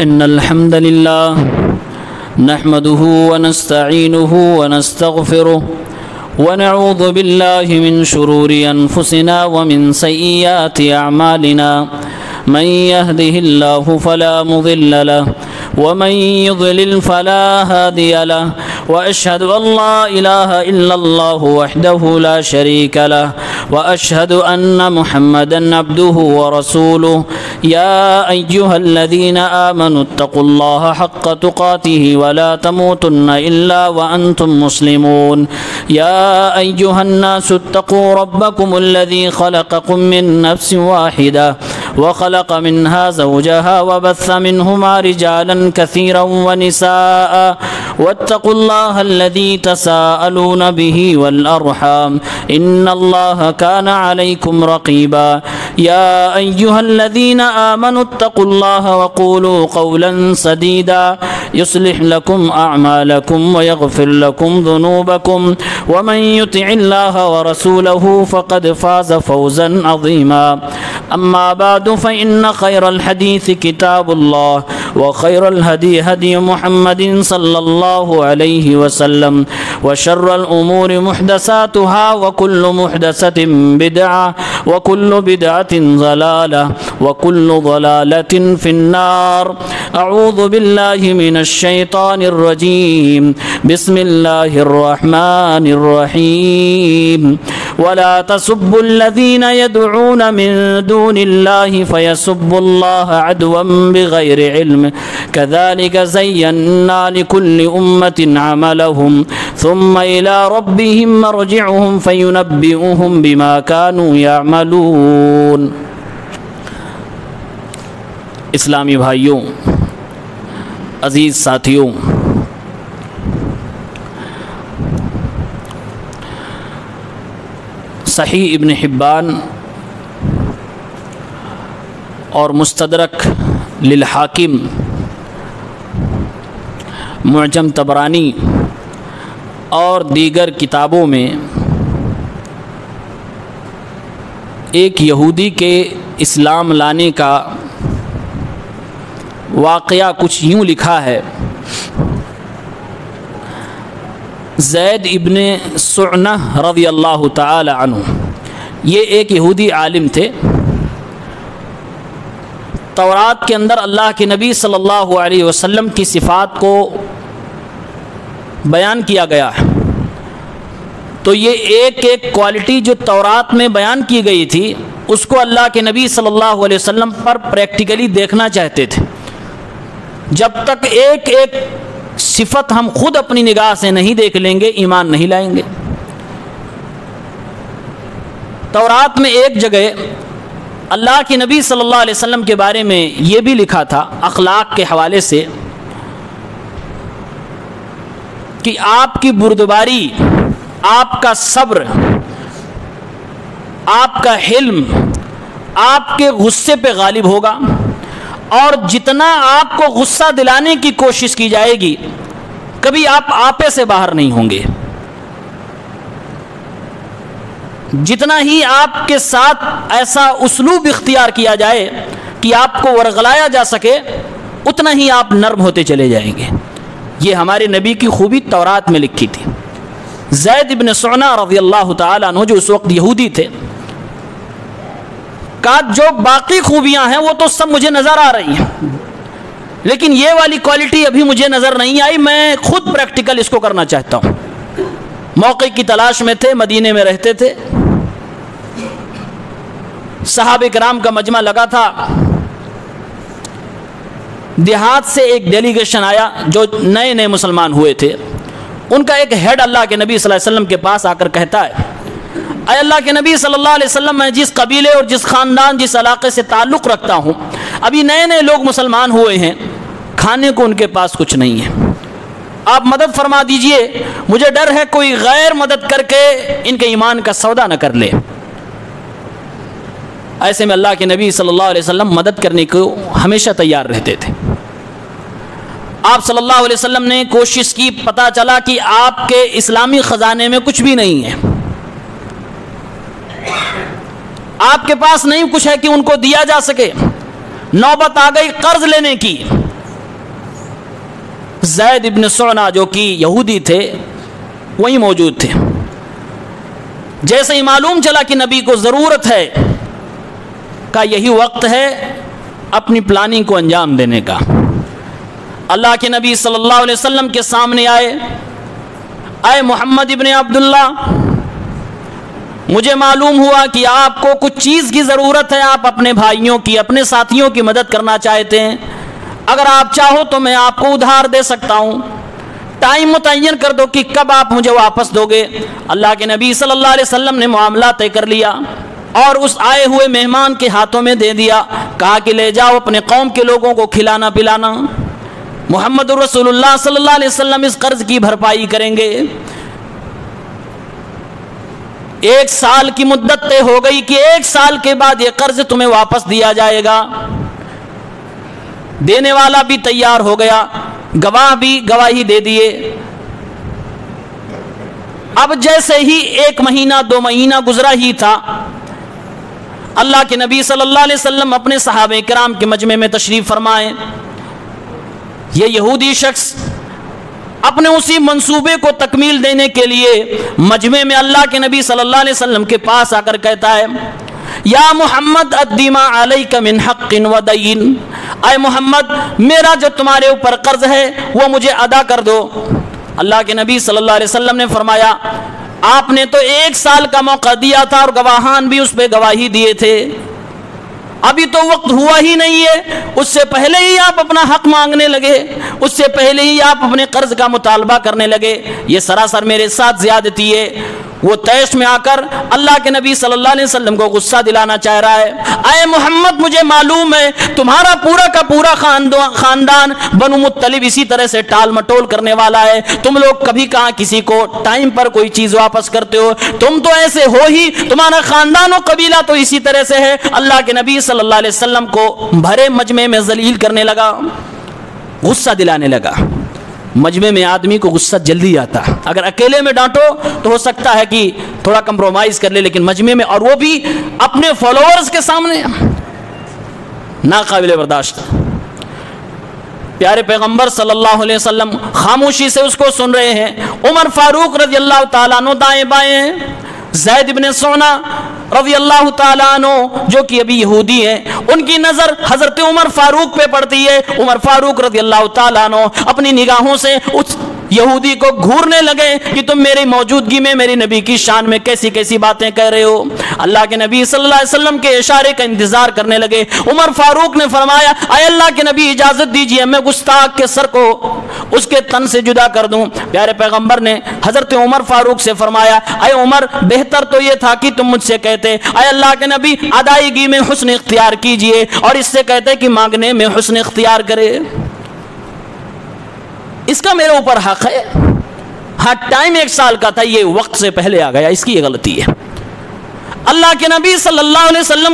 إن الحمد لله نحمده ونستعينه ونستغفره ونعوذ بالله من شرور أنفسنا ومن سيئات أعمالنا من يهده الله فلا مضل له ومن يضلل فلا هادي له وأشهد أن لا إله إلا الله وحده لا شريك له وأشهد أن محمدا عبده ورسوله يا أيها الذين آمنوا اتقوا الله حق تقاته ولا تموتن إلا وأنتم مسلمون يا أيها الناس اتقوا ربكم الذي خلقكم من نفس واحدة وخلق منها زوجها وبث منهما رجالا كثيرا ونساء واتقوا الله الذي تساءلون به والأرحام إن الله كان عليكم رقيبا يا أيها الذين آمنوا اتقوا الله وقولوا قولا سديدا يصلح لكم أعمالكم ويغفر لكم ذنوبكم ومن يطع الله ورسوله فقد فاز فوزا عظيما أما بعد فإن خير الحديث كتاب الله وخير الهدي هدي محمد صلى الله عليه وسلم وشر الأمور محدثاتها وكل محدثة بدعة وكل بدعة ضلالة وكل ضلالة في النار أعوذ بالله من الشيطان الرجيم بسم الله الرحمن الرحيم ولا تسبوا الذين يدعون من دون الله فيسبوا الله عدوا بغير علم كذلك زينا لكل أمة عملهم ثم إلى ربهم مرجعهم فينبئهم بما كانوا يعملون. اسلامی بھائیوں، عزیز ساتھیوں، صحیح ابن حبان اور مستدرک للحاکم، معجم طبرانی اور دیگر کتابوں میں ایک یہودی کے اسلام لانے کا واقعہ کچھ یوں لکھا ہے. زید ابن سعنہ رضی اللہ تعالی عنہ، یہ ایک یہودی عالم تھے. تورات کے اندر اللہ کے نبی صلی اللہ علیہ وسلم کی صفات کو بیان کیا گیا ہے، تو یہ ایک ایک کوالٹی جو تورات میں بیان کی گئی تھی اس کو اللہ کے نبی صلی اللہ علیہ وسلم پر پریکٹیکلی دیکھنا چاہتے تھے. جب تک ایک ایک صفت ہم خود اپنی نگاہ سے نہیں دیکھ لیں گے ایمان نہیں لائیں گے. تورات میں ایک جگہ اللہ کے نبی صلی اللہ علیہ وسلم کے بارے میں یہ بھی لکھا تھا اخلاق کے حوالے سے کہ آپ کی بردباری، آپ کا صبر، آپ کا حلم آپ کے غصے پہ غالب ہوگا، اور جتنا آپ کو غصہ دلانے کی کوشش کی جائے گی کبھی آپ آپے سے باہر نہیں ہوں گے. جتنا ہی آپ کے ساتھ ایسا اسلوب اختیار کیا جائے کہ آپ کو ورغلایا جا سکے اتنا ہی آپ نرم ہوتے چلے جائیں گے. یہ ہمارے نبی کی خوبی تورات میں لکھی تھی. زید ابن سعنہ رضی اللہ تعالیٰ عنہ جو اس وقت یہودی تھے، کا جو باقی خوبیاں ہیں وہ تو سب مجھے نظر آ رہی ہیں، لیکن یہ والی کوالٹی ابھی مجھے نظر نہیں آئی. میں خود پریکٹیکل اس کو کرنا چاہتا ہوں. موقع کی تلاش میں تھے، مدینے میں رہتے تھے، صحابہ کرام کا مجمع لگا تھا. دیہات سے ایک ڈیلیگیشن آیا جو نئے نئے مسلمان ہوئے تھے. ان کا ایک ہیڈ اللہ کے نبی صلی اللہ علیہ وسلم کے پاس آ کر کہتا ہے، اے اللہ کے نبی صلی اللہ علیہ وسلم، میں جس قبیلے اور جس خاندان جس علاقے سے تعلق رکھتا ہوں، ابھی نئے نئے لوگ مسلمان ہوئے ہیں، کھانے کو ان کے پاس کچھ نہیں ہے، آپ مدد فرما دیجئے، مجھے ڈر ہے کوئی غیر مدد کر کے ان کے ایمان کا سودا نہ کر لے. ایسے میں اللہ کے نبی صلی اللہ علیہ وسلم مدد کرنے کو ہمیشہ تیار رہتے تھے. آپ صلی اللہ علیہ وسلم نے کوشش کی، پتہ چلا کہ آپ کے اسلامی خزانے میں کچھ بھی نہیں ہے، آپ کے پاس نہیں کچھ ہے کہ ان کو دیا جا سکے. نوبت آ گئی قرض لینے کی. زید ابن سعنا جو کہ یہودی تھے وہی موجود تھے۔ جیسے ہی معلوم چلا کہ نبی کو ضرورت ہے، کہا یہی وقت ہے اپنی پلاننگ کو انجام دینے کا۔ اللہ کے نبی صلی اللہ علیہ وسلم کے سامنے آئے، اے محمد ابن عبداللہ، مجھے معلوم ہوا کہ آپ کو کچھ چیز کی ضرورت ہے، آپ اپنے بھائیوں کی، اپنے ساتھیوں کی مدد کرنا چاہتے ہیں، اگر آپ چاہو تو میں آپ کو ادھار دے سکتا ہوں، ٹائم متعین کر دو کہ کب آپ مجھے واپس دو گے۔ اللہ کے نبی صلی اللہ علیہ وسلم نے معاملہ طے کر لیا اور اس آئے ہوئے مہمان کے ہاتھوں میں دے دیا، کہا کہ لے جاؤ اپنے قوم کے لوگوں کو کھلانا پلانا، محمد رسول اللہ صلی اللہ علیہ وسلم اس قرض کی بھرپائی کریں گے۔ 1 سال کی مدت طے ہو گئی کہ 1 سال کے بعد یہ قرض تمہیں واپس دیا جائے گا۔ دینے والا بھی تیار ہو گیا، گواہ بھی گواہی دے دیے۔ اب جیسے ہی 1 مہینہ 2 مہینہ گزرا ہی تھا، اللہ کے نبی صلی اللہ علیہ وسلم اپنے صحابہ کرام کے مجمع میں تشریف فرمائے۔ یہ یہودی شخص اپنے اسی منصوبے کو تکمیل دینے کے لیے مجمع میں اللہ کے نبی صلی اللہ علیہ وسلم کے پاس آ کر کہتا ہے، یا محمد ادی ما علیک من حق و دین، اے محمد میرا جو تمہارے اوپر قرض ہے وہ مجھے ادا کر دو۔ اللہ کے نبی صلی اللہ علیہ وسلم نے فرمایا، آپ نے تو 1 سال کا موقع دیا تھا اور گواہان بھی اس پہ گواہی دیے تھے، ابھی تو وقت ہوا ہی نہیں ہے، اس سے پہلے ہی آپ اپنا حق مانگنے لگے، اس سے پہلے ہی آپ اپنے قرض کا مطالبہ کرنے لگے، یہ سراسر میرے ساتھ زیادتی ہے۔ وہ طیش میں آ کر اللہ کے نبی صلی اللہ علیہ وسلم کو غصہ دلانا چاہ رہا ہے، اے محمد مجھے معلوم ہے تمہارا پورا کا پورا خاندان بنو مطلب اسی طرح سے ٹال مٹول کرنے والا ہے، تم لوگ کبھی کہاں کسی کو ٹائم پر کوئی چیز واپس کرتے ہو، تم تو ایسے ہو ہی، تمہارا خاندان و قبیلہ تو اسی طرح سے ہے۔ اللہ کے نبی صلی اللہ علیہ وسلم کو بھرے مجمع میں ذلیل کرنے لگا، غصہ دلانے لگا۔ مجمع میں آدمی کو غصہ جلدی آتا، اگر اکیلے میں ڈانٹو تو ہو سکتا ہے کہ تھوڑا کمپرومائز کر لے، لیکن مجمع میں، اور وہ بھی اپنے فالوورز کے سامنے، ناقابل برداشت۔ پیارے پیغمبر صلی اللہ علیہ وسلم خاموشی سے اس کو سن رہے ہیں۔ عمر فاروق رضی اللہ تعالیٰ عنہ دائیں بائیں ہیں، زید ابن سعنا رضی اللہ تعالیٰ عنہ جو کہ ابھی یہودی ہیں، ان کی نظر حضرت عمر فاروق پہ پڑتی ہے۔ عمر فاروق رضی اللہ تعالیٰ عنہ اپنی نگاہوں سے اس یہودی کو گھورنے لگے کہ تم میری موجودگی میں میری نبی کی شان میں کیسی کیسی باتیں کہہ رہے ہو۔ اللہ کے نبی صلی اللہ علیہ وسلم کے اشارے کا انتظار کرنے لگے۔ عمر فاروق نے فرمایا، اے اللہ کے نبی اجازت دیجئے میں گستاخ کے سر کو اس کے تن سے جدا کر دوں۔ پیارے پیغمبر نے حضرت عمر فاروق سے فرمایا، اے عمر بہتر تو یہ تھا کہ تم مجھ سے کہتے، اے اللہ کے نبی ادائیگی میں حسن اختیار کیجئے، اور اس سے کہتے کہ مانگنے میں حسن اختیار کرے، اس کا میرے اوپر حق ہے۔ ہاں ٹائم 1 سال کا تھا، یہ وقت سے پہلے آ گیا، اس کی یہ غلطی ہے۔ اللہ کے نبی صلی اللہ علیہ وسلم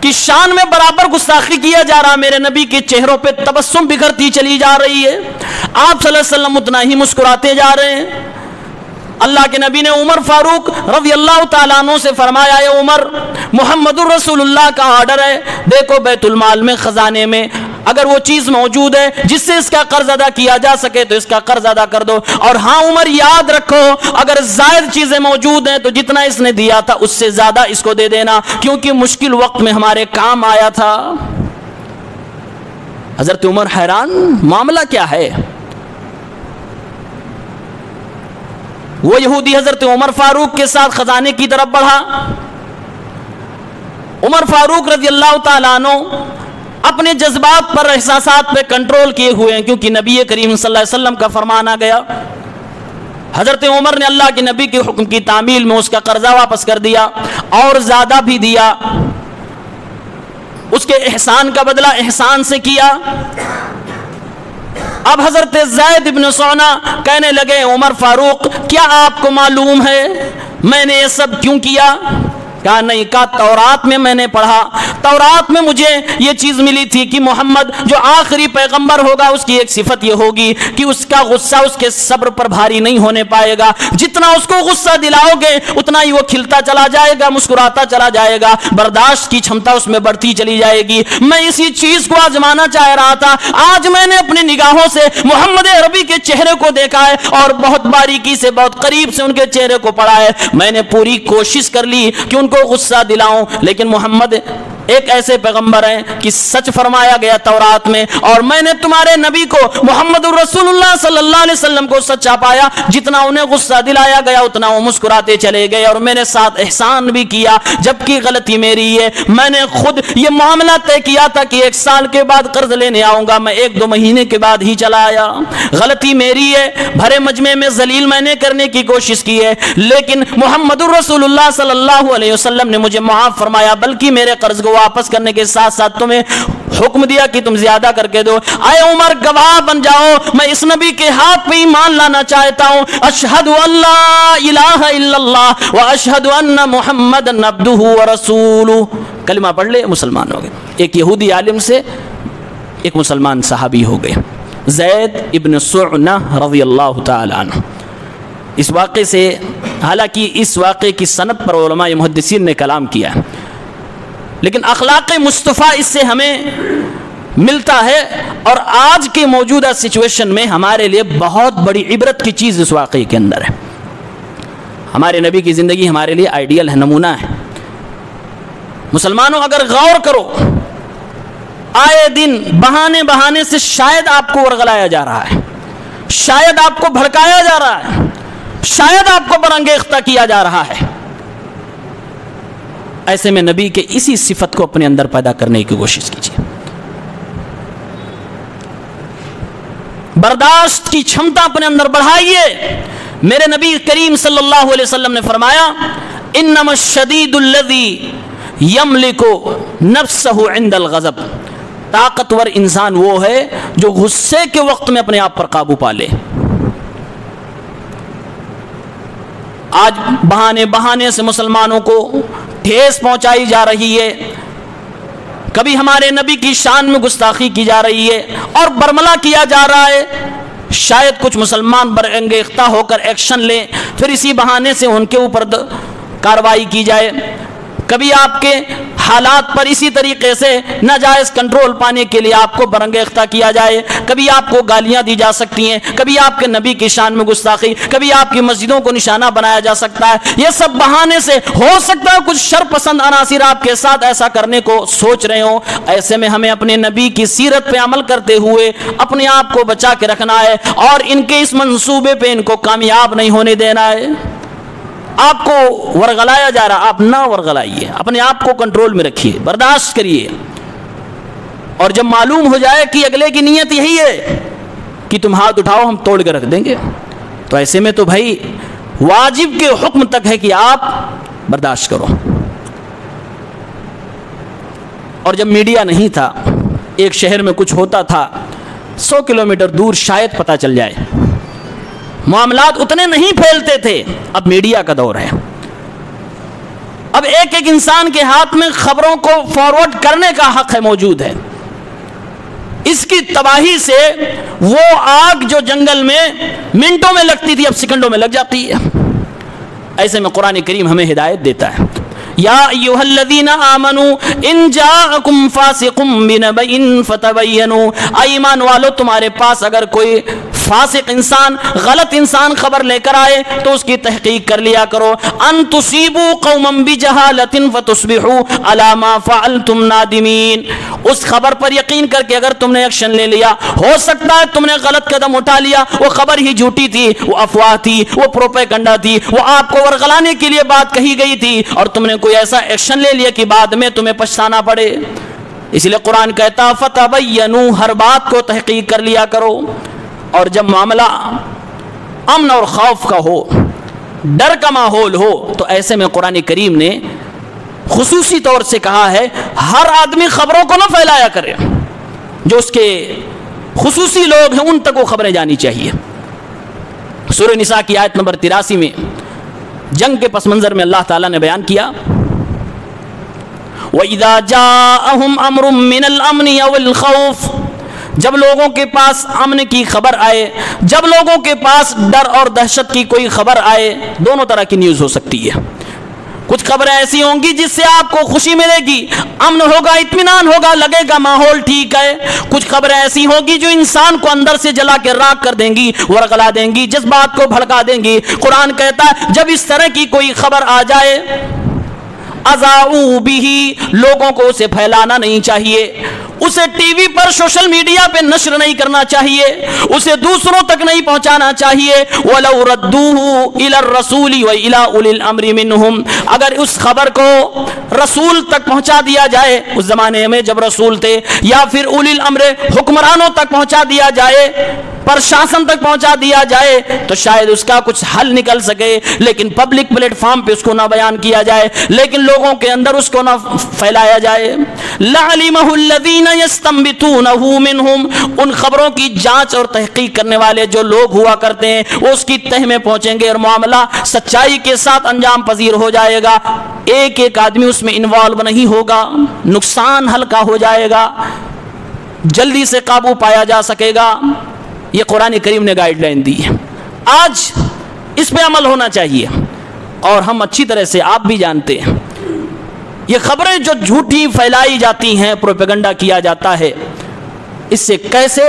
کی شان میں برابر گستاخی کیا جا رہا، میرے نبی کے چہروں پہ تبسم بکھرتی چلی جا رہی ہے، آپ صلی اللہ علیہ وسلم اتنا ہی مسکراتے جا رہے ہیں۔ اللہ کے نبی نے عمر فاروق رضی اللہ تعالیٰ عنہ سے فرمایا، اے عمر محمد الرسول اللہ کا آرڈر ہے، دیکھو بیت المال میں خزانے میں اگر وہ چیز موجود ہے جس سے اس کا قرض ادا کیا جا سکے تو اس کا قرض ادا کر دو، اور ہاں عمر یاد رکھو اگر زائد چیزیں موجود ہیں تو جتنا اس نے دیا تھا اس سے زیادہ اس کو دے دینا، کیونکہ مشکل وقت میں ہمارے کام آیا تھا۔ حضرت عمر حیران، معاملہ کیا ہے؟ وہ یہودی حضرت عمر فاروق کے ساتھ خزانے کی طرف بڑھا۔ عمر فاروق رضی اللہ تعالیٰ عنہ اپنے جذبات پر، احساسات پہ کنٹرول کیے ہوئے ہیں، کیونکہ نبی کریم صلی اللہ علیہ وسلم کا فرمان آ گیا۔ حضرت عمر نے اللہ کے نبی کے حکم کی تعمیل میں اس کا قرضہ واپس کر دیا اور زیادہ بھی دیا، اس کے احسان کا بدلہ احسان سے کیا۔ اب حضرت زید ابن سعنا کہنے لگے، عمر فاروق کیا آپ کو معلوم ہے میں نے یہ سب کیوں کیا؟ کہا نہیں، کہا تورات میں میں نے پڑھا، تورات میں مجھے یہ چیز ملی تھی کہ محمد جو آخری پیغمبر ہوگا اس کی ایک صفت یہ ہوگی کہ اس کا غصہ اس کے صبر پر بھاری نہیں ہونے پائے گا، جتنا اس کو غصہ دلاؤ گے اتنا ہی وہ کھلتا چلا جائے گا، مسکراتا چلا جائے گا، برداشت کی چھمتا اس میں بڑھتی چلی جائے گی۔ میں اسی چیز کو آزمانا چاہ رہا تھا، آج میں نے اپنی نگاہوں سے محمد عربی کے چہرے کو دیکھا ہے اور بہت باریکی سے بہت قریب سے ان کے چہرے کو پڑھا ہے، میں نے پوری کوشش کر لی کہ ان کو غصہ دلاؤں، لیکن محمد ایک ایسے پیغمبر ہیں کہ سچ فرمایا گیا تورات میں، اور میں نے تمہارے نبی کو محمد الرسول اللہ صلی اللہ علیہ وسلم کو سچا پایا، جتنا انہیں غصہ دلایا گیا اتنا وہ مسکراتے چلے گئے، اور میں نے ساتھ احسان بھی کیا، جبکہ غلطی میری ہے، میں نے خود یہ معاملہ طے کیا تھا کہ 1 سال کے بعد قرض لینے آؤں گا، میں 1-2 مہینے کے بعد ہی چلا آیا، غلطی میری ہے، بھرے مجمع میں ذلیل میں نے کرنے کی کوشش کی ہے، لیکن محمد الرسول اللہ صلی اللہ علیہ وسلم نے مجھے معاف فرمایا، بلکہ میرے قرض کو واپس کرنے کے ساتھ ساتھ تمہیں حکم دیا کہ تم زیادہ کر کے دو۔ اے عمر گواہ بن جاؤ، میں اس نبی کے ہاتھ پہ ایمان لانا چاہتا ہوں، اشہد ان لا الہ الا اللہ و اشہد ان محمد عبدہ ورسولہ، کلمہ پڑھ لے مسلمان ہو گئے۔ ایک یہودی عالم سے ایک مسلمان صحابی ہو گئے، زید ابن سعنہ رضی اللہ تعالی عنہ۔ اس واقعے سے، حالانکہ اس واقعے کی سند پر علماء محدثین نے کلام کیا ہے، لیکن اخلاق مصطفیٰ اس سے ہمیں ملتا ہے، اور آج کے موجودہ سچویشن میں ہمارے لیے بہت بڑی عبرت کی چیز اس واقعے کے اندر ہے۔ ہمارے نبی کی زندگی ہمارے لیے آئیڈیل ہے، نمونہ ہے۔ مسلمانوں اگر غور کرو، آئے دن بہانے سے شاید آپ کو ورغلایا جا رہا ہے، شاید آپ کو بھڑکایا جا رہا ہے، شاید آپ کو برانگیختہ کیا جا رہا ہے۔ ایسے میں نبی کے اسی صفت کو اپنے اندر پیدا کرنے کی کوشش کیجیے، برداشت کی چھمتا اپنے اندر بڑھائیے۔ میرے نبی کریم صلی اللہ علیہ وسلم نے فرمایا، انما الشدید الذی یملک نفسہ عند الغضب، طاقتور انسان وہ ہے جو غصے کے وقت میں اپنے آپ پر قابو پا لے۔ آج بہانے سے مسلمانوں کو ٹھیس پہنچائی جا رہی ہے، کبھی ہمارے نبی کی شان میں گستاخی کی جا رہی ہے اور برملا کیا جا رہا ہے، شاید کچھ مسلمان برانگیختہ ہو کر ایکشن لیں، پھر اسی بہانے سے ان کے اوپر کارروائی کی جائے۔ کبھی آپ کے حالات پر اسی طریقے سے ناجائز کنٹرول پانے کے لیے آپ کو برانگیختہ کیا جائے، کبھی آپ کو گالیاں دی جا سکتی ہیں، کبھی آپ کے نبی کی شان میں گستاخی، کبھی آپ کی مسجدوں کو نشانہ بنایا جا سکتا ہے۔ یہ سب بہانے سے ہو سکتا ہے کچھ شر پسند عناصر آپ کے ساتھ ایسا کرنے کو سوچ رہے ہوں۔ ایسے میں ہمیں اپنے نبی کی سیرت پہ عمل کرتے ہوئے اپنے آپ کو بچا کے رکھنا ہے، اور ان کے اس منصوبے پہ ان کو کامیاب نہیں ہونے دینا ہے۔ آپ کو ورغلایا جا رہا، آپ نہ ورغلائیے، اپنے آپ کو کنٹرول میں رکھیے، برداشت کریے، اور جب معلوم ہو جائے کہ اگلے کی نیت یہی ہے کہ تم ہاتھ اٹھاؤ ہم توڑ کے رکھ دیں گے، تو ایسے میں تو بھائی واجب کے حکم تک ہے کہ آپ برداشت کرو۔ اور جب میڈیا نہیں تھا، ایک شہر میں کچھ ہوتا تھا 100 کلومیٹر دور شاید پتہ چل جائے، معاملات اتنے نہیں پھیلتے تھے، اب میڈیا کا دور ہے، اب ایک ایک انسان کے ہاتھ میں خبروں کو فارورڈ کرنے کا حق ہے، موجود ہے۔ اس کی تباہی سے وہ آگ جو جنگل میں منٹوں میں لگتی تھی اب سیکنڈوں میں لگ جاتی ہے۔ ایسے میں قرآن کریم ہمیں ہدایت دیتا ہے، یا ایھا الذین آمنوا ان جاءکم فاسق بنبأ فتبینوا، اے ایمان والو تمہارے پاس اگر کوئی فاسق انسان، غلط انسان خبر لے کر آئے تو اس کی تحقیق کر لیا کرو۔ ان تصیبوا قوما بجہالۃ فتصبحوا علی ما فعلتم نادمین، اس خبر پر یقین کر کے اگر تم نے ایکشن لے لیا، ہو سکتا ہے تم نے غلط قدم اٹھا لیا، وہ خبر ہی جھوٹی تھی، وہ افواہ تھی، وہ پروپیگنڈا تھی، وہ آپ کو ورغلانے کے لیے بات کہی گئی تھی، اور تم نے کوئی ایسا ایکشن لے لیا کہ بعد میں تمہیں پچھتانا پڑے۔ اس لیے قرآن کہتا فتبینوا، ہر بات کو تحقیق کر لیا کرو۔ اور جب معاملہ امن اور خوف کا ہو، ڈر کا ماحول ہو، تو ایسے میں قرآن کریم نے خصوصی طور سے کہا ہے ہر آدمی خبروں کو نہ پھیلایا کرے، جو اس کے خصوصی لوگ ہیں ان تک وہ خبریں جانی چاہیے۔ سورہ نساء کی آیت نمبر 83 میں جنگ کے پس منظر میں اللہ تعالیٰ نے بیان کیا وَإِذَا جَاءَهُمْ أَمْرٌ مِّنَ الْأَمْنِ أَوِ الْخَوْفِ، جب لوگوں کے پاس امن کی خبر آئے، جب لوگوں کے پاس ڈر اور دہشت کی کوئی خبر آئے، دونوں طرح کی نیوز ہو سکتی ہے۔ کچھ خبریں ایسی ہوں گی جس سے آپ کو خوشی ملے گی، امن ہوگا، اطمینان ہوگا، لگے گا ماحول ٹھیک ہے۔ کچھ خبریں ایسی ہوں گی جو انسان کو اندر سے جلا کے راکھ کر دیں گی، ورغلا دیں گی، جذبات کو بھڑکا دیں گی۔ قرآن کہتا ہے جب اس طرح کی کوئی خبر آ جائے، اذاعوا بہ، لوگوں کو اسے پھیلانا نہیں چاہیے، اسے ٹی وی پر سوشل میڈیا پہ نشر نہیں کرنا چاہیے، اسے دوسروں تک نہیں پہنچانا چاہیے۔ وَلَوْ رَدُّوهُ إِلَى الرَّسُولِ وَإِلَى أُولِي الْأَمْرِ مِنْهُمْ، اگر اس خبر کو رسول تک پہنچا دیا جائے، اس زمانے میں جب رسول تھے، یا پھر اولی الامر حکمرانوں تک پہنچا دیا جائے، پرشاسن تک پہنچا دیا جائے، تو شاید اس کا کچھ حل نکل سکے، لیکن پبلک پلیٹ فارم پہ اس کو نہ بیان کیا جائے، لیکن لوگوں کے اندر اس کو نہ پھیلایا جائے۔ لَعَلِمَهُ الَّذِينَ يَسْتَنبِطُونَهُ مِنْهُمْ، ان خبروں کی جانچ اور تحقیق کرنے والے جو لوگ ہوا کرتے ہیں وہ اس کی تہ میں پہنچیں گے اور معاملہ سچائی کے ساتھ انجام پذیر ہو جائے گا۔ ایک ایک آدمی اس میں انوالو نہیں ہوگا، نقصان ہلکا ہو جائے گا، جلدی سے قابو پایا جا سکے گا۔ یہ قرآن کریم نے گائیڈ لائن دی ہے، آج اس پہ عمل ہونا چاہیے۔ اور ہم اچھی طرح سے، آپ بھی جانتے ہیں، یہ خبریں جو جھوٹی پھیلائی جاتی ہیں، پروپیگنڈا کیا جاتا ہے، اس سے کیسے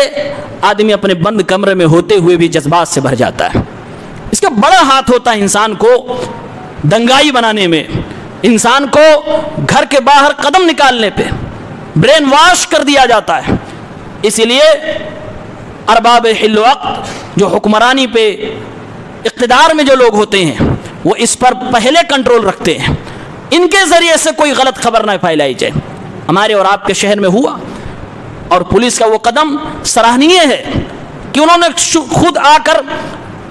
آدمی اپنے بند کمرے میں ہوتے ہوئے بھی جذبات سے بھر جاتا ہے۔ اس کا بڑا ہاتھ ہوتا ہے انسان کو دنگائی بنانے میں، انسان کو گھر کے باہر قدم نکالنے پہ برین واش کر دیا جاتا ہے۔ اسی لیے ارباب حل وقت، جو حکمرانی پہ اقتدار میں جو لوگ ہوتے ہیں، وہ اس پر پہلے کنٹرول رکھتے ہیں، ان کے ذریعے سے کوئی غلط خبر نہ پھیلائی جائے۔ ہمارے اور آپ کے شہر میں ہوا، اور پولیس کا وہ قدم سراہنیہ ہے کہ انہوں نے خود آ کر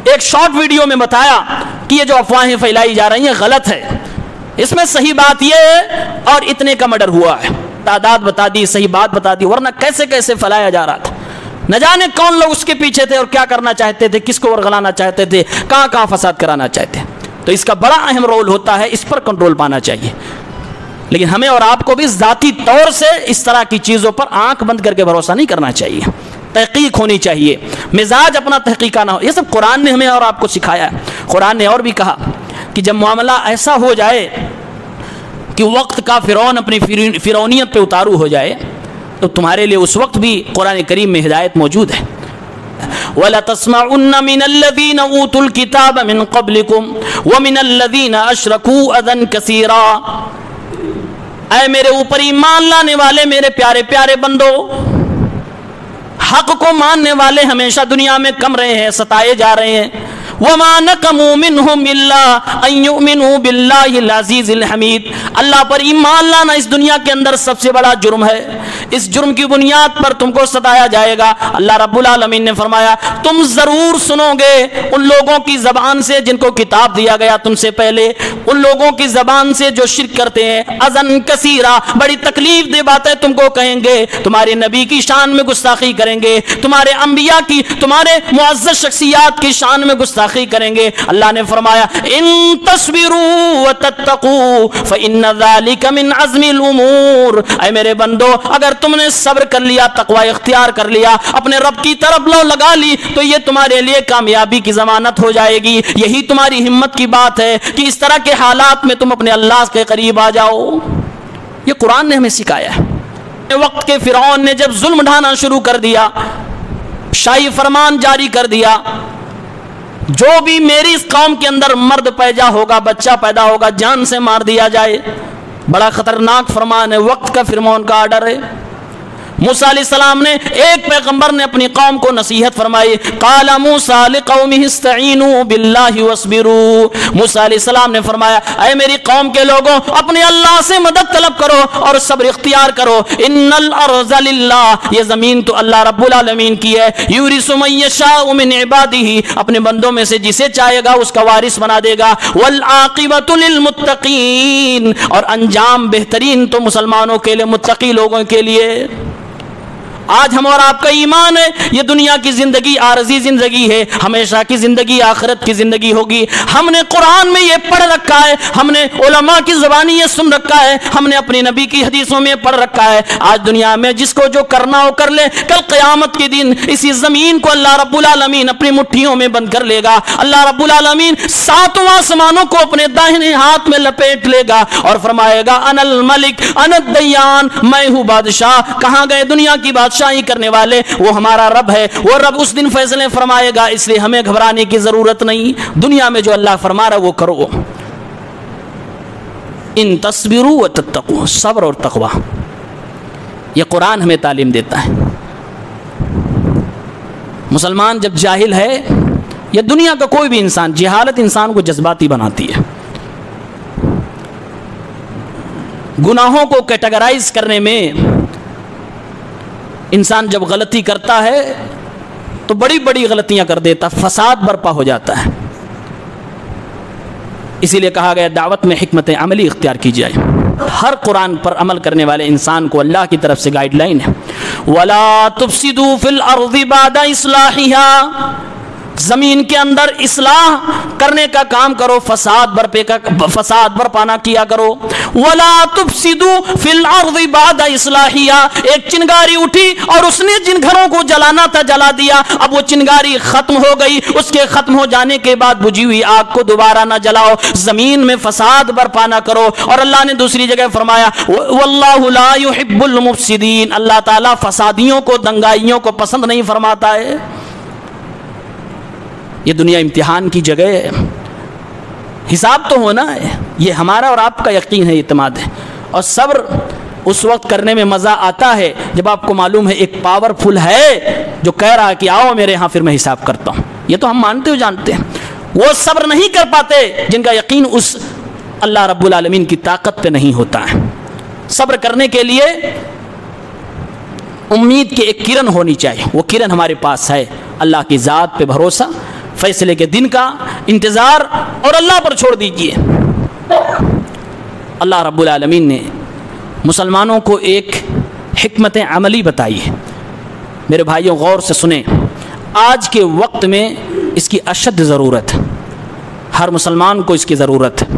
ایک شارٹ ویڈیو میں بتایا کہ یہ جو افواہیں پھیلائی جا رہی ہیں غلط ہے، اس میں صحیح بات یہ ہے اور اتنے کا مرڈر ہوا ہے، تعداد بتا دی، صحیح بات بتا دی، ورنہ کیسے کیسے پھیلایا جا رہا تھا، نہ جانے کون لوگ اس کے پیچھے تھے اور کیا کرنا چاہتے تھے، کس کو ورغلانا چاہتے تھے، کہاں کہاں فساد کرانا چاہتے ہیں۔ تو اس کا بڑا اہم رول ہوتا ہے، اس پر کنٹرول پانا چاہیے۔ لیکن ہمیں اور آپ کو بھی ذاتی طور سے اس طرح کی چیزوں پر آنکھ بند کر کے بھروسہ نہیں کرنا چاہیے، تحقیق ہونی چاہیے، مزاج اپنا تحقیقہ نہ ہو۔ یہ سب قرآن نے ہمیں اور آپ کو سکھایا ہے۔ قرآن نے اور بھی کہا کہ جب معاملہ ایسا ہو جائے کہ وقت کا فرعون اپنی فرعونیت پہ اتارو ہو جائے، تو تمہارے لیے اس وقت بھی قرآن کریم میں ہدایت موجود ہے۔ وَلَتَسْمَعُنَّ مِنَ الَّذِينَ أُوتُوا الْكِتَابَ مِنْ قَبْلِكُمْ وَمِنَ الَّذِينَ أَشْرَكُوا أَذًى كَثِيرًا، اے میرے اوپر ایمان لانے والے میرے پیارے پیارے بندو، حق کو ماننے والے ہمیشہ دنیا میں کم رہے ہیں، ستائے جا رہے ہیں۔ وَمَا نَقَمُوا مِنْهُمْ إِلَّا أَن يُؤْمِنُوا بِاللَّهِ الْعَزِيزِ الْحَمِيدِ، اللہ پر ایمان لانا اس دنیا کے اندر سب سے بڑا جرم ہے، اس جرم کی بنیاد پر تم کو ستایا جائے گا۔ اللہ رب العالمین نے فرمایا تم ضرور سنو گے ان لوگوں کی زبان سے جن کو کتاب دیا گیا تم سے پہلے، ان لوگوں کی زبان سے جو شرک کرتے ہیں، اذن کثیرہ، بڑی تکلیف دہ باتیں تم کو کہیں گے، تمہارے نبی کی شان میں گستاخی کریں گے، تمہارے انبیاء کی، تمہارے معزز شخصیات کی شان میں گستاخی کریں گے۔ اللہ نے فرمایا ان تصبروا وتتقوا فإن ذلك من عزم الامور، اے میرے بندو اگر تم نے صبر کر لیا، تقوی اختیار کر لیا، اپنے رب کی طرف لو لگا لی، تو یہ تمہارے لیے کامیابی کی ضمانت ہو جائے گی۔ یہی تمہاری ہمت کی بات ہے کہ اس طرح کے حالات میں تم اپنے اللہ کے قریب آ جاؤ۔ یہ قرآن نے ہمیں سکھایا ہے۔ وقت کے فرعون نے جب ظلم ڈھانا شروع کر دیا، شاہی فرمان جاری کر دیا، جو بھی میری اس قوم کے اندر مرد پیدا ہوگا، بچہ پیدا ہوگا، جان سے مار دیا جائے، بڑا خطرناک فرمان ہے، وقت کا فرعون کا آرڈر ہے۔ موسیٰ علیہ السلام نے، ایک پیغمبر نے اپنی قوم کو نصیحت فرمائی، قال موسیٰ لقومہ استعینوا باللہ واصبروا، موسیٰ علیہ السلام نے فرمایا اے میری قوم کے لوگوں اپنے اللہ سے مدد طلب کرو اور صبر اختیار کرو، ان الارض للہ، یہ زمین تو اللہ رب العالمین کی ہے، یورث من یشاء من عبادہ، اپنے بندوں میں سے جسے چاہے گا اس کا وارث بنا دے گا، والعاقبۃ للمتقین، اور انجام بہترین تو مسلمانوں کے لیے، متقی لوگوں کے لیے۔ آج ہم اور آپ کا ایمان ہے یہ دنیا کی زندگی عارضی زندگی ہے، ہمیشہ کی زندگی آخرت کی زندگی ہوگی۔ ہم نے قرآن میں یہ پڑھ رکھا ہے، ہم نے علماء کی زبانی یہ سن رکھا ہے، ہم نے اپنے نبی کی حدیثوں میں پڑھ رکھا ہے۔ آج دنیا میں جس کو جو کرنا ہو کر لے، کل قیامت کے دن اسی زمین کو اللہ رب العالمین اپنی مٹھیوں میں بند کر لے گا۔ اللہ رب العالمین ساتوں آسمانوں کو اپنے داہنے ہاتھ میں لپیٹ لے گا اور فرمائے گا انا الملک انا الدیان، میں ہوں بادشاہ۔ کہاں گئے دنیا کی بادشاہی کرنے والے؟ وہ ہمارا رب ہے، وہ رب اس دن فیصلے فرمائے گا، اس لیے ہمیں گھبرانے کی ضرورت نہیں۔ دنیا میں جو اللہ فرما رہا وہ کرو۔ ان تصبروا وتتقوا، صبر اور تقوی، یہ قرآن ہمیں تعلیم دیتا ہے۔ مسلمان جب جاہل ہے یا دنیا کا کوئی بھی انسان، جہالت انسان کو جذباتی بناتی ہے۔ گناہوں کو کیٹیگرائز کرنے میں انسان جب غلطی کرتا ہے تو بڑی بڑی غلطیاں کر دیتا، فساد برپا ہو جاتا ہے۔ اسی لیے کہا گیا دعوت میں حکمت عملی اختیار کی جائے۔ ہر قرآن پر عمل کرنے والے انسان کو اللہ کی طرف سے گائیڈ لائن ہے، وَلَا تُفْسِدُوا فِي الْأَرْضِ بَعْدَ إِصْلَاحِهَا، زمین کے اندر اصلاح کرنے کا کام کرو، فساد برپا نہ کیا کرو۔ وَلَا تُفْسِدُوا فِي الْأَرْضِ بَعْدَ إِصْلَاحِهَا، ایک چنگاری اٹھی اور اس نے جن گھروں کو جلانا تھا جلا دیا، اب وہ چنگاری ختم ہو گئی، اس کے ختم ہو جانے کے بعد بجھی ہوئی آگ کو دوبارہ نہ جلاؤ، زمین میں فساد برپا نہ کرو۔ اور اللہ نے دوسری جگہ فرمایا وَاللَّهُ لَا يُحِبُّ الْمُفْسِدِينَ، اللہ تعالیٰ فسادیوں کو، دنگائیوں کو پسند نہیں فرماتا ہے۔ یہ دنیا امتحان کی جگہ ہے، حساب تو ہونا ہے، یہ ہمارا اور آپ کا یقین ہے، اعتماد ہے۔ اور صبر اس وقت کرنے میں مزہ آتا ہے جب آپ کو معلوم ہے ایک پاورفل ہے جو کہہ رہا ہے کہ آؤ میرے ہاں پھر میں حساب کرتا ہوں۔ یہ تو ہم مانتے ہو جانتے ہیں۔ وہ صبر نہیں کر پاتے جن کا یقین اس اللہ رب العالمین کی طاقت پہ نہیں ہوتا ہے۔ صبر کرنے کے لیے امید کی ایک کرن ہونی چاہیے، وہ کرن ہمارے پاس ہے، اللہ کی ذات پہ بھروسہ، فیصلے کے دن کا انتظار، اور اللہ پر چھوڑ دیجئے۔ اللہ رب العالمین نے مسلمانوں کو ایک حکمت عملی بتائی ہے۔ میرے بھائیوں غور سے سنیں، آج کے وقت میں اس کی اشد ضرورت ہے، ہر مسلمان کو اس کی ضرورت ہے،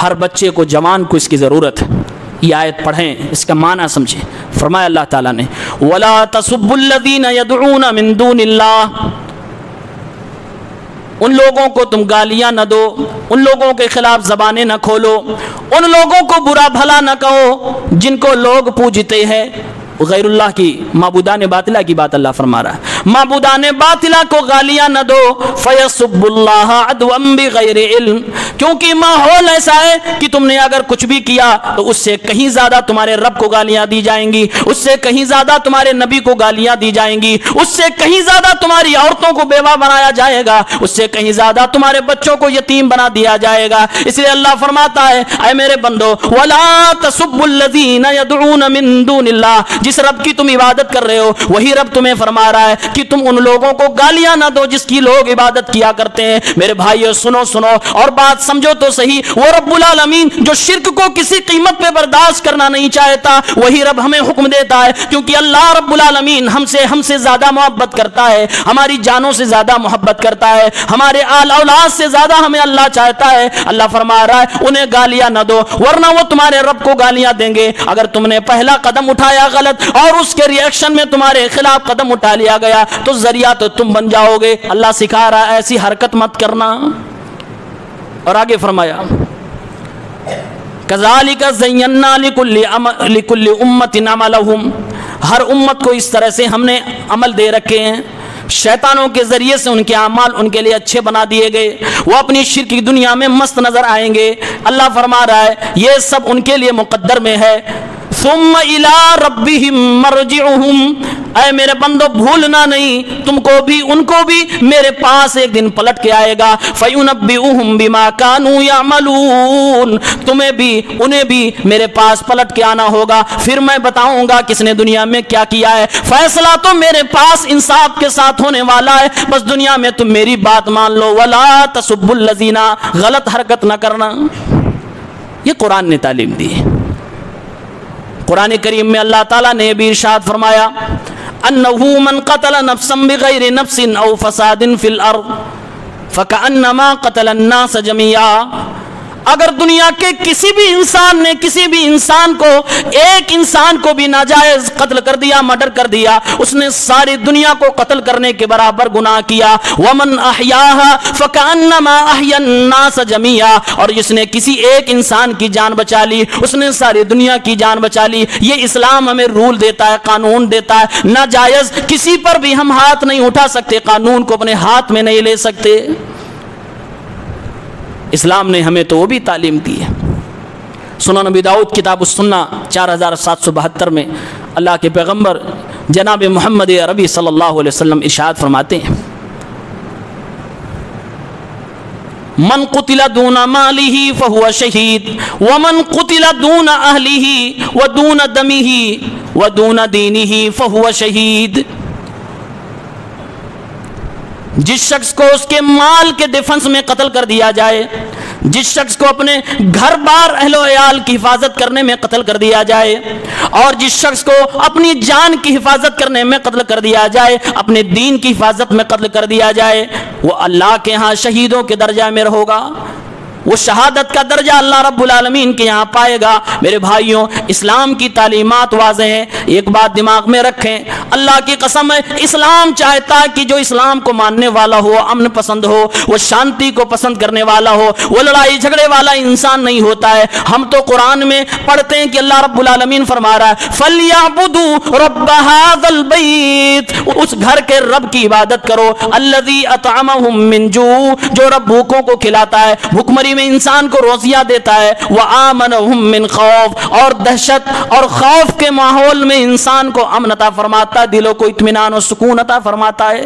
ہر بچے کو، جوان کو اس کی ضرورت ہے۔ یہ آیت پڑھیں، اس کا معنی سمجھیں۔ فرمایا اللہ تعالیٰ نے وَلَا تَسُبُّوا الَّذِينَ يَدْعُونَ مِن دُونِ اللَّهِ، ان لوگوں کو تم گالیاں نہ دو، ان لوگوں کے خلاف زبانیں نہ کھولو، ان لوگوں کو برا بھلا نہ کہو جن کو لوگ پوجتے ہیں، غیر اللہ کی، معبودان باطلہ کی بات اللہ فرما رہا ہے، معبودان باطلہ کو گالیاں نہ دو، فَيَسُبُّ اللَّهَ عَدْوًا بِغَيْرِ عِلْمٍ، کیونکہ ماحول ایسا ہے کہ تم نے اگر کچھ بھی کیا تو اس سے کہیں زیادہ تمہارے رب کو گالیاں دی جائیں گی، اس سے کہیں زیادہ تمہارے نبی کو گالیاں دی جائیں گی، اس سے کہیں زیادہ تمہاری عورتوں کو بیوہ بنایا جائے گا، اس سے کہیں زیادہ تمہارے بچوں کو یتیم بنا دیا جائے گا۔ اس لیے اللہ فرماتا ہے اے میرے بندو وَلَا تَسُبُّوا الَّذِينَ يَدْعُونَ مِن دُونِ اللَّهِ، جس رب کی تم عبادت کر رہے ہو وہی رب تمہیں فرما رہا ہے کہ تم ان لوگوں کو گالیاں نہ دو جس کی لوگ عبادت کیا کرتے ہیں۔ میرے بھائیو سنو اور بات سمجھو تو صحیح، وہ رب العالمین جو شرک کو کسی قیمت پہ برداشت کرنا نہیں چاہتا وہی رب ہمیں حکم دیتا ہے، کیونکہ اللہ رب العالمین ہم سے زیادہ محبت کرتا ہے، ہماری جانوں سے زیادہ محبت کرتا ہے، ہمارے آل اولاد سے زیادہ ہمیں اللہ چاہتا ہے۔ اللہ فرما رہا ہے انہیں گالیاں نہ دو ورنہ وہ تمہارے رب کو گالیاں دیں گے۔ اگر تم نے پہلا قدم اٹھایا غلط اور اس کے ریئیکشن میں تمہارے خلاف قدم اٹھا لیا گیا تو ذریعہ تو تم بن جاؤ گے۔ اللہ سکھا رہا ہے ایسی حرکت مت کرنا۔ اور آگے فرمایا كَذَلِكَ زَيَّنَّا لِكُلِّ أُمَّةٍ عَمَلَهُمْ، ہر امت کو اس طرح سے ہم نے عمل دے رکھے ہیں، شیطانوں کے ذریعے سے ان کے اعمال ان کے لیے اچھے بنا دیے گئے، وہ اپنی شرک کی دنیا میں مست نظر آئیں گے۔ اللہ فرما رہا ہے یہ سب ان کے لیے مقدر میں ہے۔ ثم الى ربهم مرجعهم، اے میرے بندو بھولنا نہیں، تم کو بھی ان کو بھی میرے پاس ایک دن پلٹ کے آئے گا۔ فَيُنَبِّئُهُم بِمَا كَانُوا يَعْمَلُونَ، تمہیں بھی انہیں بھی میرے پاس پلٹ کے آنا ہوگا، پھر میں بتاؤں گا کس نے دنیا میں کیا کیا ہے۔ فیصلہ تو میرے پاس انصاف کے ساتھ ہونے والا ہے، بس دنیا میں تم میری بات مان لو۔ وَلَا تَسُبُّوا الَّذِينَ، غلط حرکت نہ کرنا۔ یہ قرآن نے تعلیم دی ہے۔ قرآن کریم میں اللہ تعالیٰ نے بھی ارشاد فرمایا انہ من قتل نفسا بغیر نفس او فساد فی الارض فکأنما قتل الناس جميعا، اگر دنیا کے کسی بھی انسان نے کسی بھی انسان کو، ایک انسان کو بھی ناجائز قتل کر دیا، مرڈر کر دیا، اس نے ساری دنیا کو قتل کرنے کے برابر گناہ کیا۔ ومن احیاها فکأنما احیا الناس جميعا، اور جس نے کسی ایک انسان کی جان بچا لی اس نے ساری دنیا کی جان بچا لی۔ یہ اسلام ہمیں رول دیتا ہے، قانون دیتا ہے، ناجائز کسی پر بھی ہم ہاتھ نہیں اٹھا سکتے، قانون کو اپنے ہاتھ میں نہیں لے سکتے۔ اسلام نے ہمیں تو وہ بھی تعلیم دی ہے۔ سنن نبی داؤد کتاب السنہ 4772 میں اللہ کے پیغمبر جناب محمد عربی صلی اللہ علیہ وسلم ارشاد فرماتے ہیں من قتل دون ماله فهو شہید ومن قتل دون اہلہ ودون دمہ ودون دینہ فهو شہید۔ جس شخص کو اس کے مال کے ڈیفنس میں قتل کر دیا جائے، جس شخص کو اپنے گھر بار اہل و عیال کی حفاظت کرنے میں قتل کر دیا جائے، اور جس شخص کو اپنی جان کی حفاظت کرنے میں قتل کر دیا جائے، اپنے دین کی حفاظت میں قتل کر دیا جائے، وہ اللہ کے ہاں شہیدوں کے درجہ میں ہوگا، وہ شہادت کا درجہ اللہ رب العالمین کے یہاں پائے گا۔ میرے بھائیوں، اسلام کی تعلیمات واضح ہیں، ایک بات دماغ میں رکھیں، اللہ کی قسم ہے اسلام چاہتا ہے کہ جو اسلام کو ماننے والا ہو، امن پسند ہو، وہ شانتی کو پسند کرنے والا ہو، وہ لڑائی جھگڑے والا انسان نہیں ہوتا ہے۔ ہم تو قرآن میں پڑھتے ہیں کہ اللہ رب العالمین فرما رہا ہے فَلْيَعْبُدُوا رَبَّ هَذَا الْبَيْتِ، اس گھر کے رب کی عبادت کرو، الَّذِي أَطْعَمَهُم مِّن جُوع، جو رب بھوکوں کو کھلاتا ہے، بھوکمری میں انسان کو روزیاں دیتا ہے، وَآمَنَهُم مِّن خَوْفٍ، اور دہشت اور خوف کے ماحول میں انسان کو امن عطا فرماتا ہے، دلوں کو اطمینان اور سکون عطا فرماتا ہے۔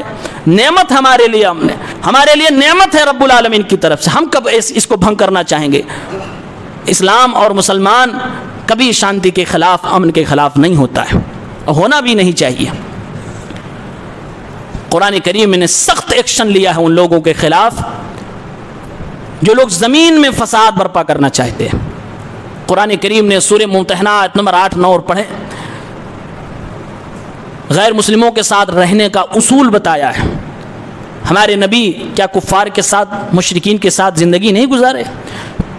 نعمت ہمارے لیے ہمارے لیے نعمت ہے رب العالمین کی طرف سے، ہم کب اس کو بھنگ کرنا چاہیں گے؟ اسلام اور مسلمان کبھی شانتی کے خلاف، امن کے خلاف نہیں ہوتا ہے، ہونا بھی نہیں چاہیے۔ قرآن کریم نے سخت ایکشن لیا ہے ان لوگوں کے خلاف جو لوگ زمین میں فساد برپا کرنا چاہتے ہیں۔ قرآن کریم نے سورہ ممتحنہ آیت نمبر 8 9 پڑھیں، غیر مسلموں کے ساتھ رہنے کا اصول بتایا ہے۔ ہمارے نبی کیا کفار کے ساتھ، مشرکین کے ساتھ زندگی نہیں گزارے؟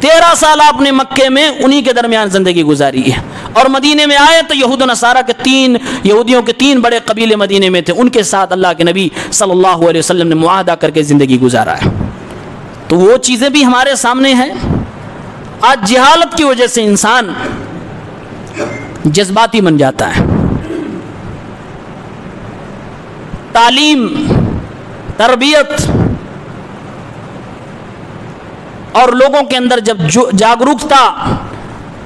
13 سال آپ نے مکے میں انہی کے درمیان زندگی گزاری ہے، اور مدینے میں آئے تو یہود و نصارہ کے یہودیوں کے 3 بڑے قبیلے مدینے میں تھے، ان کے ساتھ اللہ کے نبی صلی اللہ علیہ وسلم نے معاہدہ کر کے زندگی گزارا ہے۔ تو وہ چیزیں بھی ہمارے سامنے ہیں۔ آج جہالت کی وجہ سے انسان جذباتی بن جاتا ہے۔ تعلیم، تربیت اور لوگوں کے اندر جب جاگروکتا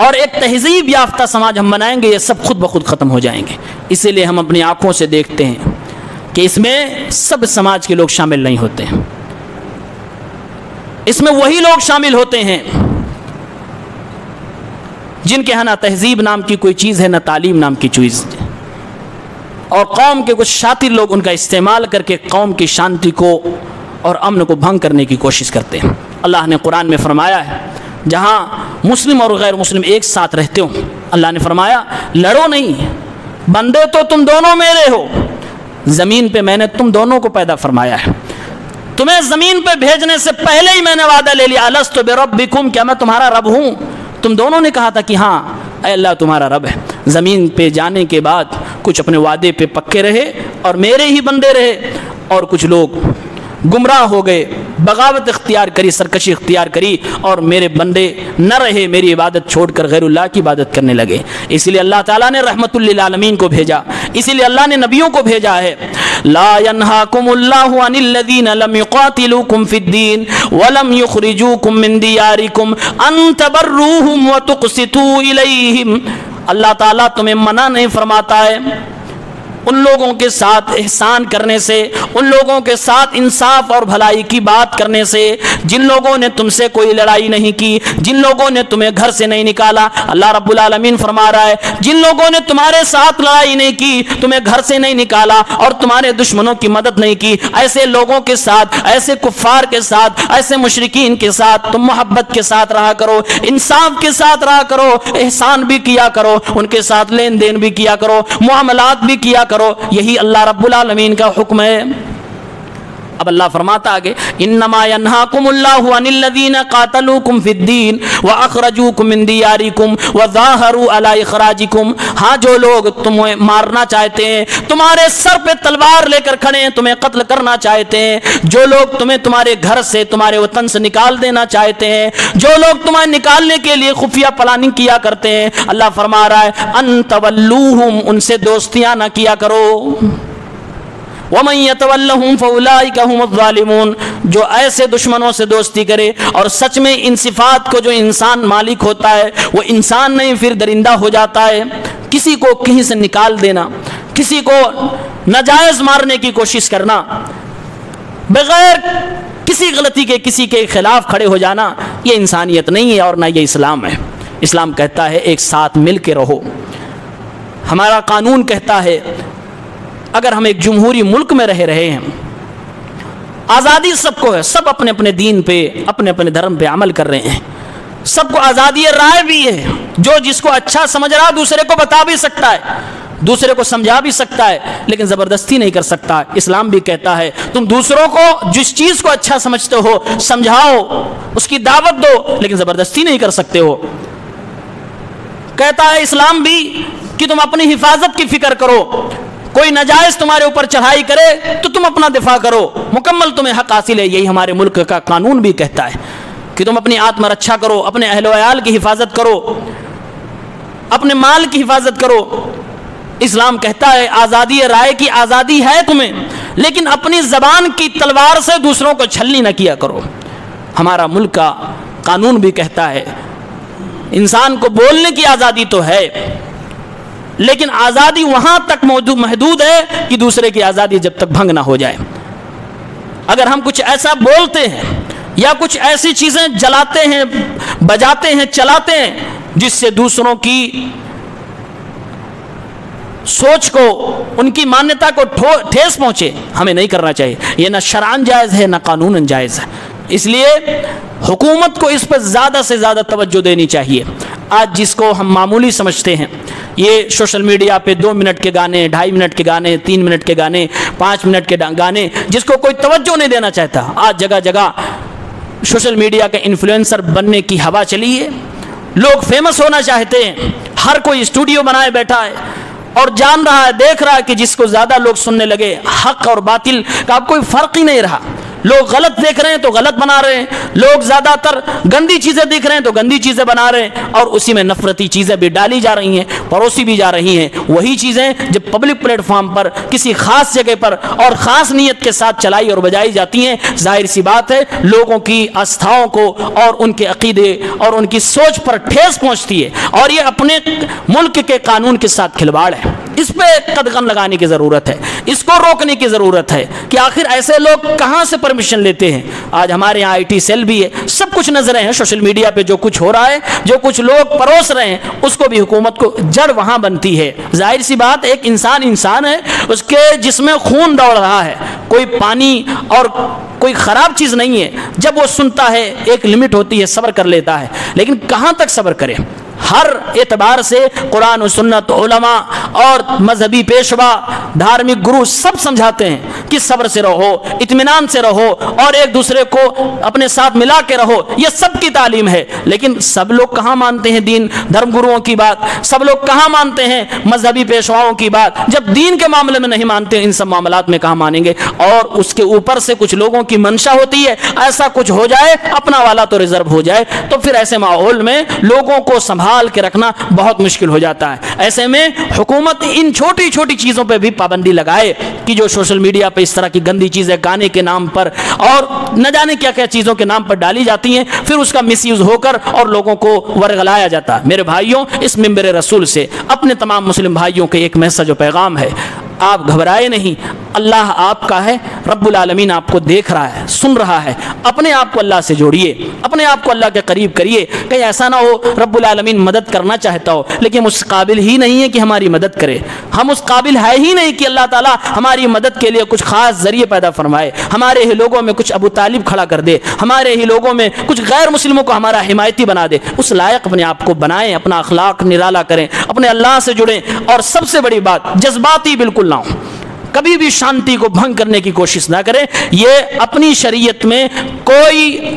اور ایک تہذیب یافتہ سماج ہم بنائیں گے، یہ سب خود بخود ختم ہو جائیں گے۔ اسی لیے ہم اپنی آنکھوں سے دیکھتے ہیں کہ اس میں سب سماج کے لوگ شامل نہیں ہوتے ہیں، اس میں وہی لوگ شامل ہوتے ہیں جن کے ہاں نہ تہذیب نام کی کوئی چیز ہے، نہ تعلیم نام کی چیز، اور قوم کے کچھ شاطر لوگ ان کا استعمال کر کے قوم کی شانتی کو اور امن کو بھنگ کرنے کی کوشش کرتے ہیں۔ اللہ نے قرآن میں فرمایا ہے، جہاں مسلم اور غیر مسلم ایک ساتھ رہتے ہوں، اللہ نے فرمایا لڑو نہیں، بندے تو تم دونوں میرے ہو، زمین پہ میں نے تم دونوں کو پیدا فرمایا ہے، تمہیں زمین پہ بھیجنے سے پہلے ہی میں نے وعدہ لے لیا، الست بربکم، کیا میں تمہارا رب ہوں؟ تم دونوں نے کہا تھا کہ ہاں اے اللہ تمہارا رب ہے۔ زمین پہ جانے کے بعد کچھ اپنے وعدے پہ پکے رہے اور میرے ہی بندے رہے، اور کچھ لوگ گمراہ ہو گئے، بغاوت اختیار کری، سرکشی اختیار کری، اور میرے بندے نہ رہے، میری عبادت چھوڑ کر غیر اللہ کی عبادت کرنے لگے۔ اسی لیے اللہ تعالیٰ نے رحمت للعالمین کو بھیجا، اسی لیے اللہ نے نبیوں کو بھیجا ہے۔ لا ينهاكم الله عن الذين لم يقاتلوكم في الدين ولم يخرجوكم من دياركم ان تبروهم وتقسطوا اليهم، اللہ تعالیٰ تمہیں منع نہیں فرماتا ہے ان لوگوں کے ساتھ احسان کرنے سے، ان لوگوں کے ساتھ انصاف اور بھلائی کی بات کرنے سے، جن لوگوں نے تم سے کوئی لڑائی نہیں کی، جن لوگوں نے تمہیں گھر سے نہیں نکالا۔ اللہ رب العالمین فرما رہا ہے جن لوگوں نے تمہارے ساتھ لڑائی نہیں کی، تمہیں گھر سے نہیں نکالا اور تمہارے دشمنوں کی مدد نہیں کی، ایسے لوگوں کے ساتھ، ایسے کفار کے ساتھ، ایسے مشرکین کے ساتھ تم محبت کے ساتھ رہا کرو، انصاف کے ساتھ رہا کرو، احسان بھی کیا کرو، ان کے ساتھ لین دین بھی کیا کرو، معاملات بھی کیا کرو۔ یہی اللہ رب العالمین کا حکم ہے۔ اب اللہ فرماتا آگے انما ینہاکم اللہ عن الذین قاتلوکم فی الدین واخرجوکم من دیارکم وظاہروا علی اخراجکم۔ ہاں جو لوگ تمہیں مارنا چاہتے ہیں، تمہارے سر پہ تلوار لے کر کھڑے ہیں، تمہیں قتل کرنا چاہتے ہیں، جو لوگ تمہیں تمہارے گھر سے، تمہارے وطن سے نکال دینا چاہتے ہیں، جو لوگ تمہیں نکالنے کے لیے خفیہ پلاننگ کیا کرتے ہیں، اللہ فرما رہا ہے ان تولوہم، ان سے دوستیاں نہ کیا کرو۔ وَمَن يَتَوَلَّهُمْ فَأُولَٰئِكَ هُمُ الظَّالِمُونَ، جو ایسے دشمنوں سے دوستی کرے، اور سچ میں ان صفات کو جو انسان مالک ہوتا ہے وہ انسان نہیں پھر درندہ ہو جاتا ہے۔ کسی کو کہیں سے نکال دینا، کسی کو ناجائز مارنے کی کوشش کرنا، بغیر کسی غلطی کے کسی کے خلاف کھڑے ہو جانا، یہ انسانیت نہیں ہے اور نہ یہ اسلام ہے۔ اسلام کہتا ہے ایک ساتھ مل کے رہو۔ ہمارا قانون کہتا ہے اگر ہم ایک جمہوری ملک میں رہ رہے ہیں، آزادی سب کو ہے، سب اپنے اپنے دین پہ، اپنے اپنے دھرم پہ عمل کر رہے ہیں، سب کو آزادی رائے بھی ہے، جو جس کو اچھا سمجھ رہا دوسرے کو بتا بھی سکتا ہے، دوسرے کو سمجھا بھی سکتا ہے، لیکن زبردستی نہیں کر سکتا۔ اسلام بھی کہتا ہے تم دوسروں کو جس چیز کو اچھا سمجھتے ہو سمجھاؤ، اس کی دعوت دو، لیکن زبردستی نہیں کر سکتے ہو۔ کہتا ہے اسلام بھی کہ تم اپنی حفاظت کی فکر کرو، کوئی ناجائز تمہارے اوپر چڑھائی کرے تو تم اپنا دفاع کرو، مکمل تمہیں حق حاصل ہے۔ یہی ہمارے ملک کا قانون بھی کہتا ہے کہ تم اپنی آتم رکشا کرو، اپنے اہل و عیال کی حفاظت کرو، اپنے مال کی حفاظت کرو۔ اسلام کہتا ہے آزادی رائے کی آزادی ہے تمہیں، لیکن اپنی زبان کی تلوار سے دوسروں کو چھلنی نہ کیا کرو۔ ہمارا ملک کا قانون بھی کہتا ہے انسان کو بولنے کی آزادی تو ہے، لیکن آزادی وہاں تک محدود ہے کہ دوسرے کی آزادی جب تک بھنگ نہ ہو جائے۔ اگر ہم کچھ ایسا بولتے ہیں یا کچھ ایسی چیزیں جلاتے ہیں، بجاتے ہیں، چلاتے ہیں جس سے دوسروں کی سوچ کو، ان کی مانیتا کو ٹھیس پہنچے، ہمیں نہیں کرنا چاہیے۔ یہ نہ شرعاً جائز ہے نہ قانوناً جائز ہے، اس لیے حکومت کو اس پر زیادہ سے زیادہ توجہ دینی چاہیے۔ آج جس کو ہم معمولی سمجھتے ہیں، یہ سوشل میڈیا پہ 2 منٹ کے گانے، 2.5 منٹ کے گانے، 3 منٹ کے گانے، 5 منٹ کے گانے، جس کو کوئی توجہ نہیں دینا چاہتا، آج جگہ جگہ سوشل میڈیا کا انفلوئنسر بننے کی ہوا چلی ہے۔ لوگ فیمس ہونا چاہتے ہیں، ہر کوئی اسٹوڈیو بنائے بیٹھا ہے اور جان رہا ہے، دیکھ رہا ہے کہ جس کو زیادہ لوگ سننے لگے، حق اور باطل کا اب کوئی فرق ہی نہیں رہا۔ لوگ غلط دیکھ رہے ہیں تو غلط بنا رہے ہیں، لوگ زیادہ تر گندی چیزیں دیکھ رہے ہیں تو گندی چیزیں بنا رہے ہیں، اور اسی میں نفرتی چیزیں بھی ڈالی جا رہی ہیں، پروسی بھی جا رہی ہیں۔ وہی چیزیں جب پبلک پلیٹ فارم پر کسی خاص جگہ پر اور خاص نیت کے ساتھ چلائی اور بجائی جاتی ہیں، ظاہر سی بات ہے لوگوں کی آستھاؤں کو اور ان کے عقیدے اور ان کی سوچ پر ٹھیس پہنچتی ہے، اور یہ اپنے ملک کے قانون کے ساتھ کھلواڑ ہے۔ اس پہ قدغن لگانے کی ضرورت ہے، اس کو روکنے کی ضرورت ہے کہ آخر ایسے لوگ کہاں سے پرمیشن لیتے ہیں۔ آج ہمارے یہاں IT سیل بھی ہے، سب کچھ نظریں ہیں سوشل میڈیا پہ، جو کچھ ہو رہا ہے، جو کچھ لوگ پروس رہے ہیں، اس کو بھی حکومت کو جڑ وہاں بنتی ہے۔ ظاہر سی بات، ایک انسان ہے، اس کے جسم میں خون دوڑ رہا ہے، کوئی پانی اور کوئی خراب چیز نہیں ہے۔ جب وہ سنتا ہے ایک لمٹ ہوتی ہے، صبر کر لیتا ہے، لیکن کہاں تک صبر کرے؟ ہر اعتبار سے قرآن و سنت، علماء اور مذہبی پیشوا، دھارمک گرو سب سمجھاتے ہیں کہ صبر سے رہو، اطمینان سے رہو، اور ایک دوسرے کو اپنے ساتھ ملا کے رہو، یہ سب کی تعلیم ہے۔ لیکن سب لوگ کہاں مانتے ہیں دین دھرم گروؤں کی بات؟ سب لوگ کہاں مانتے ہیں مذہبی پیشواؤں کی بات؟ جب دین کے معاملے میں نہیں مانتے، ان سب معاملات میں کہاں مانیں گے؟ اور اس کے اوپر سے کچھ لوگوں کی منشا ہوتی ہے ایسا کچھ ہو جائے، اپنا والا تو ریزرو ہو جائے، تو پھر ایسے ماحول میں لوگوں کو سنبھال کے رکھنا بہت مشکل ہو جاتا ہے۔ ایسے میں حکومت ان چھوٹی چھوٹی چیزوں پہ بھی پابندی لگائے کہ جو سوشل میڈیا پہ اس طرح کی گندی چیزیں گانے کے نام پر اور نہ جانے کیا کیا چیزوں کے نام پر ڈالی جاتی ہیں، پھر اس کا مس یوز ہو کر اور لوگوں کو ورغلایا جاتا ہے۔ میرے بھائیوں، اس منبر رسول سے اپنے تمام مسلم بھائیوں کے ایک میسج و پیغام ہے، آپ گھبرائے نہیں، اللہ آپ کا ہے، رب العالمین آپ کو دیکھ رہا ہے، سن رہا ہے۔ اپنے آپ کو اللہ سے جوڑیے، اپنے آپ کو اللہ کے قریب کریے، کہیں ایسا نہ ہو رب العالمین مدد کرنا چاہتا ہو لیکن اس قابل ہی نہیں ہے کہ ہماری مدد کرے، ہم اس قابل ہے ہی نہیں کہ اللہ تعالیٰ ہماری مدد کے لیے کچھ خاص ذریعے پیدا فرمائے، ہمارے ہی لوگوں میں کچھ ابو طالب کھڑا کر دے، ہمارے ہی لوگوں میں کچھ غیر مسلموں کو ہمارا حمایتی بنا دے۔ اس لائق اپنے آپ کو بنائیں، اپنا اخلاق نرالا کریں، اپنے اللہ سے جڑیں، اور سب سے بڑی بات جذباتی بالکل نہ ہوں، کبھی بھی شانتی کو بھنگ کرنے کی کوشش نہ کریں۔ یہ اپنی شریعت میں کوئی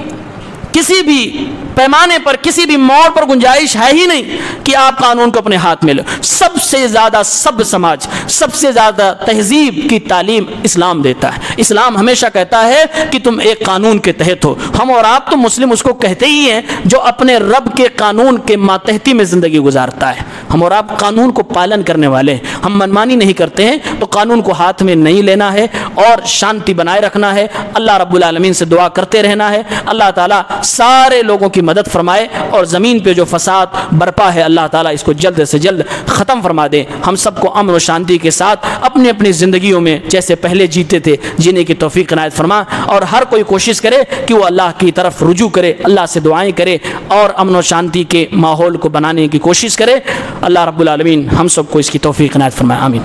کسی بھی پیمانے پر کسی بھی موڑ پر گنجائش ہے ہی نہیں کہ آپ قانون کو اپنے ہاتھ میں لو۔ سب سے زیادہ سب سماج، سب سے زیادہ تہذیب کی تعلیم اسلام دیتا ہے۔ اسلام ہمیشہ کہتا ہے کہ تم ایک قانون کے تحت ہو۔ ہم اور آپ تو مسلم اس کو کہتے ہی ہیں جو اپنے رب کے قانون کے ماتحتی میں زندگی گزارتا ہے۔ ہم اور آپ قانون کو پالن کرنے والے ہیں، ہم منمانی نہیں کرتے ہیں، تو قانون کو ہاتھ میں نہیں لینا ہے اور شانتی بنائے رکھنا ہے۔ اللہ رب العالمین سے دعا کرتے رہنا ہے، اللہ تعالیٰ سارے لوگوں کی مدد فرمائے، اور زمین پہ جو فساد برپا ہے اللہ تعالیٰ اس کو جلد سے جلد ختم فرما دے۔ ہم سب کو امن و شانتی کے ساتھ اپنی اپنی زندگیوں میں جیسے پہلے جیتے تھے جینے کی توفیق عنایت فرما، اور ہر کوئی کوشش کرے کہ وہ اللہ کی طرف رجوع کرے، اللہ سے دعائیں کرے اور امن و شانتی کے ماحول کو بنانے کی کوشش کرے۔ اللہ رب العالمین ہم سب کو اس کی توفیق عنایت فرمائے، آمین۔